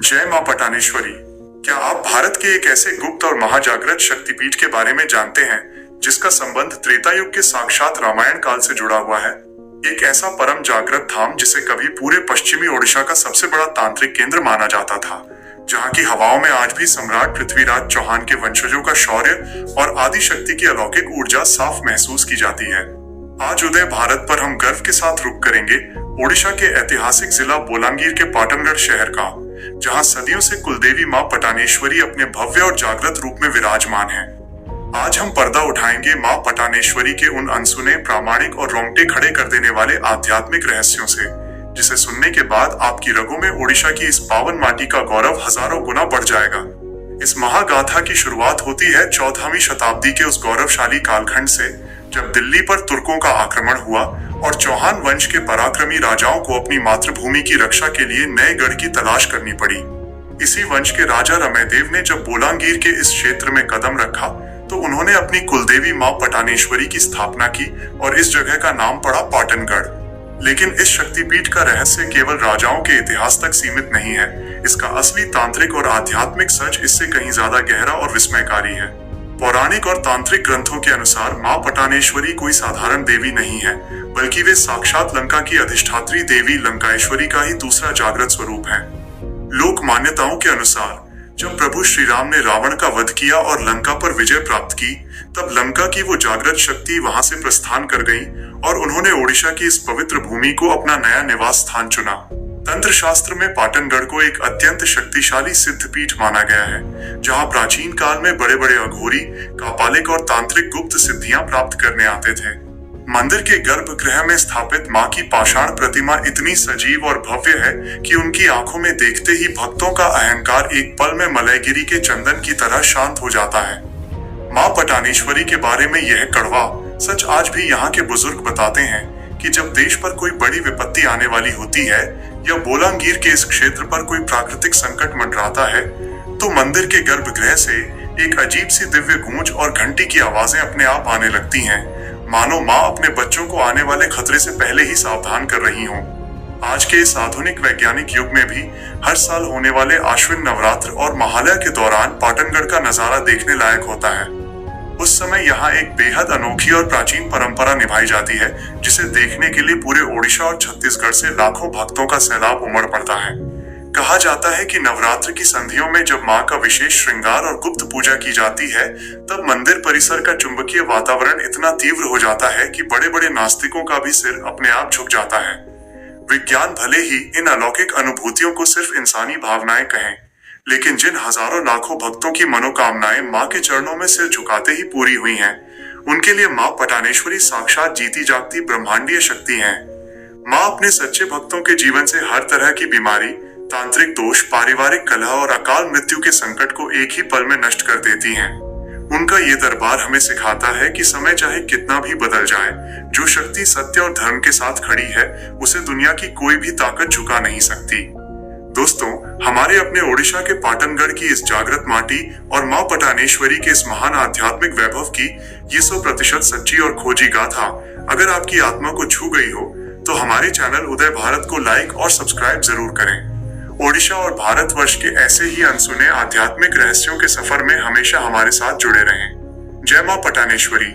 जय मां पटानेश्वरी। क्या आप भारत के एक ऐसे गुप्त और महाजागृत शक्तिपीठ के बारे में जानते हैं जिसका संबंध त्रेता युग के साक्षात रामायण काल से जुड़ा हुआ है? एक ऐसा परम जागृत धाम जिसे कभी पूरे पश्चिमी ओडिशा का सबसे बड़ा तांत्रिक केंद्र माना जाता था, जहाँ की हवाओं में आज भी सम्राट पृथ्वीराज चौहान के वंशजों का शौर्य और आदि शक्ति की अलौकिक ऊर्जा साफ महसूस की जाती है। आज उदय भारत पर हम गर्व के साथ रुख करेंगे ओडिशा के ऐतिहासिक जिला बोलांगीर के पाटनगढ़ शहर का, जहां सदियों से कुलदेवी मां पटानेश्वरी अपने भव्य और जागृत रूप में विराजमान है। आज हम पर्दा उठाएंगे मां पटानेश्वरी के उन अनसुने, प्रामाणिक और रोंगटे खड़े कर देने वाले आध्यात्मिक रहस्यों से, जिसे सुनने के बाद आपकी रगों में ओडिशा की इस पावन माटी का गौरव हजारों गुना बढ़ जाएगा। इस महागाथा की शुरुआत होती है 14वीं शताब्दी के उस गौरवशाली कालखंड से, जब दिल्ली पर तुर्कों का आक्रमण हुआ और चौहान वंश के पराक्रमी राजाओं को अपनी मातृभूमि की रक्षा के लिए नए गढ़ की तलाश करनी पड़ी। इसी वंश के राजा रमैदेव ने जब बोलांगीर के इस क्षेत्र में कदम रखा तो उन्होंने अपनी कुलदेवी मां पटानेश्वरी की स्थापना की और इस जगह का नाम पड़ा पाटनगढ़। लेकिन इस शक्तिपीठ का रहस्य केवल राजाओं के इतिहास तक सीमित नहीं है। इसका असली तांत्रिक और आध्यात्मिक सच इससे कहीं ज्यादा गहरा और विस्मयकारी है। पौराणिक और तांत्रिक ग्रंथों के अनुसार मां पटानेश्वरी कोई साधारण देवी नहीं है, बल्कि वे साक्षात लंका की अधिष्ठात्री देवी लंकाएश्वरी का ही दूसरा जागृत स्वरूप है। लोक मान्यताओं के अनुसार जब प्रभु श्री राम ने रावण का वध किया और लंका पर विजय प्राप्त की, तब लंका की वो जागृत शक्ति वहां से प्रस्थान कर गई और उन्होंने ओडिशा की इस पवित्र भूमि को अपना नया निवास स्थान चुना। तंत्र शास्त्र में पाटनगढ़ को एक अत्यंत शक्तिशाली सिद्धपीठ माना गया है, जहां प्राचीन काल में बड़े बड़े अघोरी, कापालिक और तांत्रिक गुप्त सिद्धियां प्राप्त करने आते थे। मंदिर के गर्भगृह में स्थापित मां की पाषाण प्रतिमा इतनी सजीव और भव्य है कि उनकी आंखों में देखते ही भक्तों का अहंकार एक पल में मलयगिरी के चंदन की तरह शांत हो जाता है। मां पटानेश्वरी के बारे में यह कड़वा सच आज भी यहाँ के बुजुर्ग बताते हैं कि जब देश पर कोई बड़ी विपत्ति आने वाली होती है या बोलांगीर के इस क्षेत्र पर कोई प्राकृतिक संकट मंडराता है, तो मंदिर के गर्भगृह से एक अजीब सी दिव्य गूंज और घंटी की आवाजें अपने आप आने लगती हैं, मानो माँ अपने बच्चों को आने वाले खतरे से पहले ही सावधान कर रही हों। आज के इस आधुनिक वैज्ञानिक युग में भी हर साल होने वाले आश्विन नवरात्र और महालया के दौरान पाटनगढ़ का नजारा देखने लायक होता है। उस समय यहाँ एक बेहद अनोखी और प्राचीन परंपरा निभाई जाती है, जिसे देखने के लिए पूरे ओडिशा और छत्तीसगढ़ से लाखों भक्तों का सैलाब उमड़ पड़ता है। कहा जाता है कि नवरात्र की संधियों में जब मां का विशेष श्रृंगार और गुप्त पूजा की जाती है, तब मंदिर परिसर का चुंबकीय वातावरण इतना तीव्र हो जाता है कि बड़े बड़े नास्तिकों का भी सिर अपने आप झुक जाता है। विज्ञान भले ही इन अलौकिक अनुभूतियों को सिर्फ इंसानी भावनाएं कहें, लेकिन जिन हजारों लाखों भक्तों की मनोकामनाएं मां के चरणों में सिर झुकाते ही पूरी हुई हैं, उनके लिए मां पटानेश्वरी साक्षात जीती जागती ब्रह्मांडीय शक्ति हैं। मां अपने सच्चे भक्तों के जीवन से हर तरह की बीमारी, तांत्रिक दोष, पारिवारिक कलह और अकाल मृत्यु के संकट को एक ही पल में नष्ट कर देती हैं। उनका ये दरबार हमें सिखाता है कि समय चाहे कितना भी बदल जाए, जो शक्ति सत्य और धर्म के साथ खड़ी है, उसे दुनिया की कोई भी ताकत झुका नहीं सकती। दोस्तों, हमारे अपने ओडिशा के पाटनगढ़ की इस जागृत माटी और मां पटानेश्वरी के इस महान आध्यात्मिक वैभव की ये 100% सच्ची और खोजी गाथा अगर आपकी आत्मा को छू गई हो, तो हमारे चैनल उदय भारत को लाइक और सब्सक्राइब जरूर करें। ओडिशा और भारतवर्ष के ऐसे ही अनसुने आध्यात्मिक रहस्यों के सफर में हमेशा हमारे साथ जुड़े रहें। जय मां पटानेश्वरी।